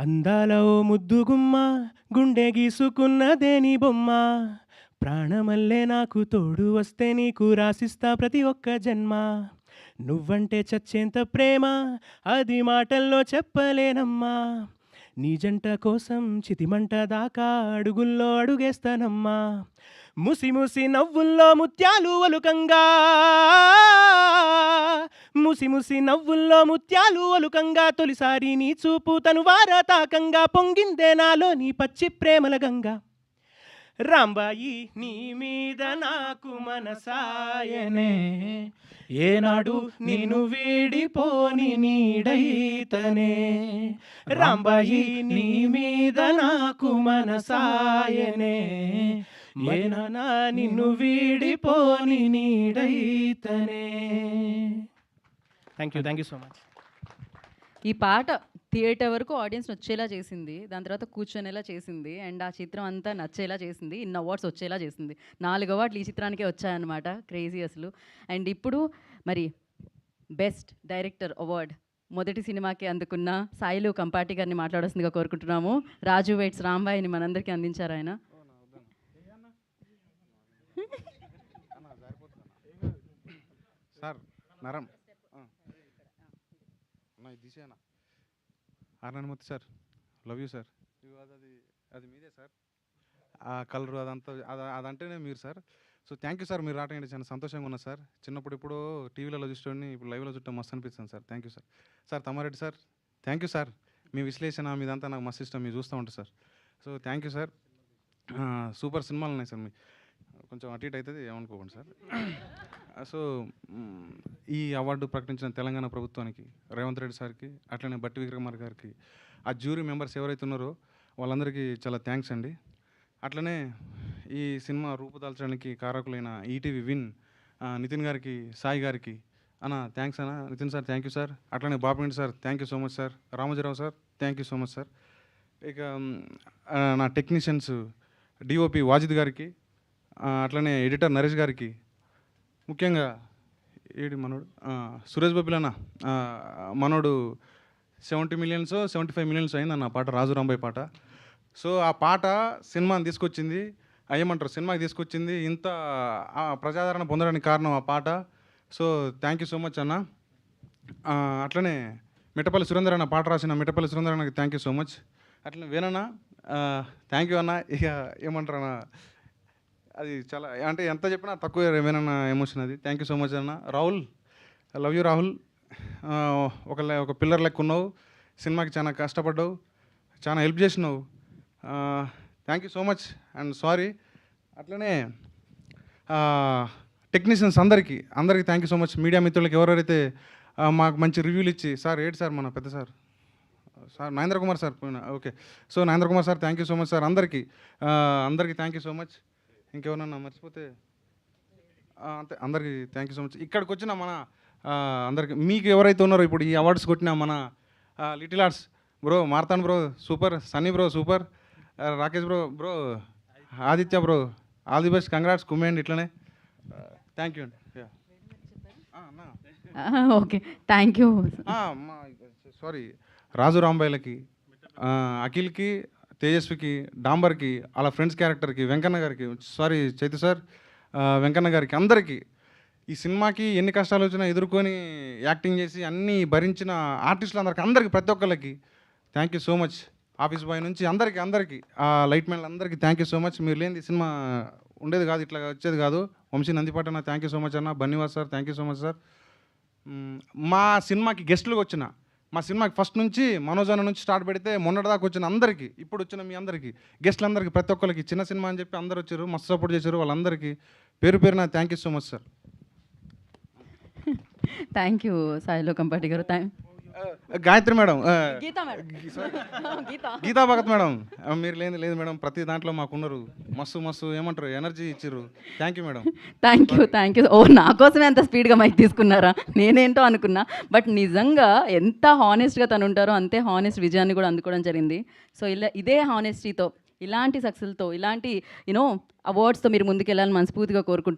అందాల ఓ ముద్దుగుమ్మ గుండె గీసుకున్నదేని బొమ్మ ప్రాణమల్లే నాకు తోడు వస్తే నీకు రాసిస్తా ప్రతి ఒక్క జన్మ నువ్వంటే చచ్చేంత ప్రేమ అది మాటల్లో చెప్పలేనమ్మా నీ జంట కోసం చితిమంట దాకా అడుగుల్లో అడుగేస్తానమ్మా ముసి ముసి నవ్వుల్లో ముత్యాలు ఒలుకంగా ముసి ముసి నవ్వుల్లో ముత్యాలు ఒలుకంగా తొలిసారి నీ చూపు తను వారతాకంగా పొంగిందే నాలో నీ పచ్చి ప్రేమల గంగా రాంబాయి నీ మీద నాకు మనసాయనే ఏనాడు నిన్ను వీడిపోని నీడైతనే రాంబాయి నీ మీద నాకు మనసాయనే ఏనానా నిన్ను వీడిపోని నీడైతనే. Thank you so much. ఈ పాట థియేటర్ వరకు ఆడియన్స్ వచ్చేలా చేసింది, దాని తర్వాత కూర్చొనేలా చేసింది, అండ్ ఆ చిత్రం అంతా నచ్చేలా చేసింది, ఇన్ని అవార్డ్స్ వచ్చేలా చేసింది. 4 అవార్డులు ఈ చిత్రానికే వచ్చాయన్నమాట. క్రేజీ అసలు. అండ్ ఇప్పుడు మరి బెస్ట్ డైరెక్టర్ అవార్డ్ మొదటి సినిమాకి అందుకున్న సాయిలు కంపాటి గారిని మాట్లాడాల్సిందిగా కోరుకుంటున్నాము. రాజు వెయిట్స్ రాంబాయిని మనందరికీ అందించారు ఆయన. సార్ నరం దిశేనా ఆర్నమూర్తి సార్, లవ్ యూ సార్. అది మీదే సార్, ఆ కలరు అదంతా అదంటేనే మీరు sir. So thank you sir, మీరు రావటం చాలా సంతోషంగా ఉన్నా సార్. చిన్నప్పుడు ఇప్పుడు టీవీలలో చూసుకొని ఇప్పుడు లైవ్లో చూడటం మస్తు అనిపిస్తుంది sir. Thank you sir. Sir Tammareddy sir, thank you sir. మీ విశ్లేషణ మీదంతా నాకు మస్తు ఇష్టం, మీరు చూస్తూ ఉంటారు sir. So thank you sir. Super సినిమాలు ఉన్నాయి సార్. మీ కొంచెం అటు ఇటు అవుతుంది, ఏమనుకోకండి సార్. సో ఈ అవార్డు ప్రకటించిన తెలంగాణ ప్రభుత్వానికి, రేవంత్ రెడ్డి సార్కి, అట్లనే బట్టి విక్రమార్ గారికి, ఆ జ్యూరీ మెంబర్స్ ఎవరైతే ఉన్నారో వాళ్ళందరికీ చాలా థ్యాంక్స్ అండి. అట్లనే ఈ సినిమా రూపుదాల్చడానికి కారకులైన ఈటీవీ విన్ నితిన్ గారికి, సాయి గారికి అన్న థ్యాంక్స్ అన్న. Nitin sir thank you sir. అట్లనే Bapireddy sir thank you so much sir. Ramoji Rao sir thank you so much sir. ఇక నా టెక్నీషియన్స్ డిఓపి వాజిద్ గారికి, అట్లనే ఎడిటర్ నరేష్ గారికి, ముఖ్యంగా మనోడు సురేష్ బాబులన్న మనోడు 70 మిలియన్స్ 75 మిలియన్స్ అయిందన్న పాట, రాజు రాంబాయి పాట. సో ఆ పాట సినిమాని తీసుకొచ్చింది, ఏమంటారు సినిమాకి తీసుకొచ్చింది, ఇంత ప్రజాదరణ పొందడానికి కారణం ఆ పాట. So thank you so much అన్న. అట్లనే మిట్టపల్లి సురేందర్ అన్న పాట రాసిన మిట్టపల్లి సురేందర్ అన్నకి థ్యాంక్ యూ సో మచ్. అట్లనే వేనన్నా థ్యాంక్ యూ అన్న. ఇక ఏమంటారు అన్న, అది చాలా అంటే ఎంత చెప్పినా తక్కువ, ఏమైనా ఎమోషన్ అది. థ్యాంక్ యూ సో మచ్ అన్న. Rahul, love you Rahul. ఒక పిల్లర్ లెక్క ఉన్నావు, సినిమాకి చాలా కష్టపడ్డావు, చాలా హెల్ప్ చేసినావు. Thank you so much and sorry. అట్లనే టెక్నీషియన్స్ అందరికీ thank you so much. Media మిత్రులకి ఎవరెవరైతే మాకు మంచి రివ్యూలు ఇచ్చి, సార్ ఏంటి సార్ మన పెద్ద sir Narendra Kumar sir, okay. So Narendra Kumar sir thank you so much sir. అందరికీ థ్యాంక్ యూ సో మచ్. ఇంకెవరన్నా మర్చిపోతే అంతే, అందరికీ థ్యాంక్ యూ సో మచ్. ఇక్కడికి వచ్చిన మన అందరికి, మీకు ఎవరైతే ఉన్నారో ఇప్పుడు ఈ అవార్డ్స్ కొట్టిన మన Little Arts bro, Marthan bro super, Sunny bro super, Rakesh bro Aditya bro all the best, congrats కుమ్మేయండి ఇట్లనే. థ్యాంక్ యూ అండి. Okay thank you. Sorry, Raju రాంబాయిలకి, అఖిల్కి, తేజస్వికి, డాంబర్కి, అలా ఫ్రెండ్స్ క్యారెక్టర్కి, వెంకన్న గారికి, సారీ చైతు సార్, వెంకన్న గారికి, అందరికీ ఈ సినిమాకి ఎన్ని కష్టాలు వచ్చినా ఎదుర్కొని యాక్టింగ్ చేసి అన్నీ భరించిన ఆర్టిస్టులు అందరికీ ప్రతి ఒక్కరికి thank you so much. Office boy నుంచి అందరికీ లైట్ మ్యాన్లు అందరికీ థ్యాంక్ యూ సో మచ్. మీరు లేని సినిమా ఉండేది కాదు, ఇట్లా వచ్చేది కాదు. వంశీ నందిపాటన్న థ్యాంక్ యూ సో మచ్ అన్న. Bunny Vas sir thank you so much sir. మా సినిమాకి గెస్టులుగా వచ్చిన, మా సినిమాకి ఫస్ట్ నుంచి మనోజ్ అన్న నుంచి స్టార్ట్ పెడితే మొన్నటిదాకా వచ్చిన అందరికీ, ఇప్పుడు వచ్చిన మీ అందరికీ, గెస్టులందరికీ, ప్రతి ఒక్కరికి, చిన్న సినిమా అని చెప్పి అందరూ వచ్చారు, మస్తు సపోర్ట్ చేశారు. వాళ్ళందరికీ పేరున thank you so much sir. Thank you సాయిలో కంపాటి గారు. గాయత్రి మేడం, గీతా గీతా భగత్ మేడం, మీరు లేదు మేడం, ప్రతి దాంట్లో మాకున్నారు, మస్తు ఏమంటారు ఎనర్జీ ఇచ్చారు. Thank you madam. Thank you. ఓ నా కోసమే అంత స్పీడ్గా మైక్ తీసుకున్నారా, నేనేంటో అనుకున్నా. బట్ నిజంగా ఎంత హానెస్ట్గా తను ఉంటారో అంతే హానెస్ట్ విజయాన్ని కూడా అందుకోవడం జరిగింది. సో ఇదే హానెస్టీతో, ఇలాంటి సక్సెస్తో, ఇలాంటి అవార్డ్స్తో మీరు ముందుకెళ్ళాలని మనస్ఫూర్తిగా కోరుకుంటున్నాను.